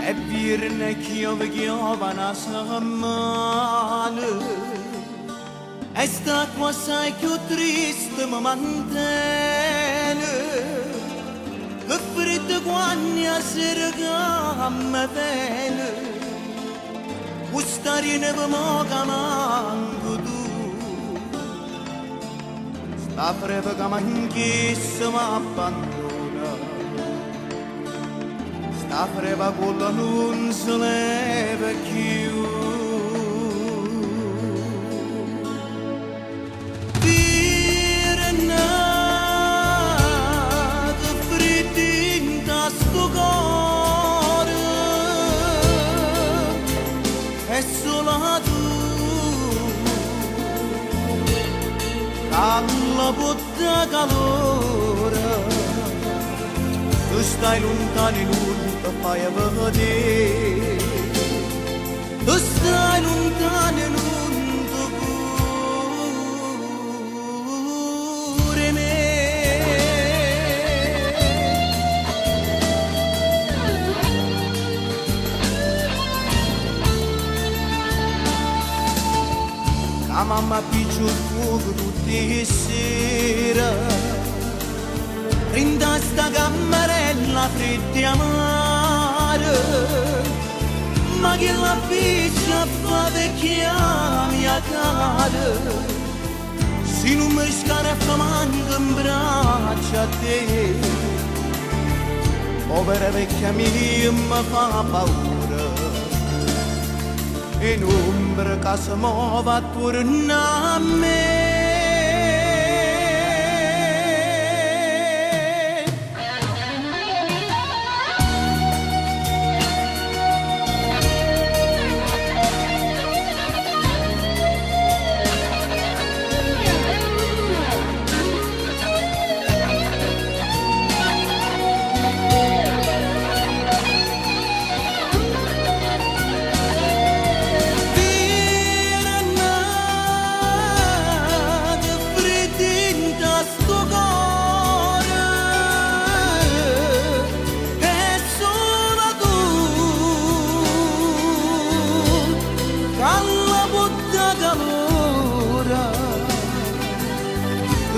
è virne giovana male e sta qua sai più triste ma mantene che freddo quando a sera me vene ustarine mo manco tu sta breve che manchissimo abbandona sta breve con non se leva più Virnata fritta sto cuore è solo tu alla botta calore tu stai lontano e non ti fai vedere tu stai lontano e non ti curi me la mamma piccia il fuoco tutte le sere in sta camerella fredda e amara ma che la piccia fa vecchia mia cara se non mi scaraffa manca in braccia a te povera vecchia mia mi fa paura in ombra che si muove attorno a me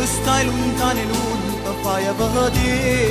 stai lontano e non ti fai vedere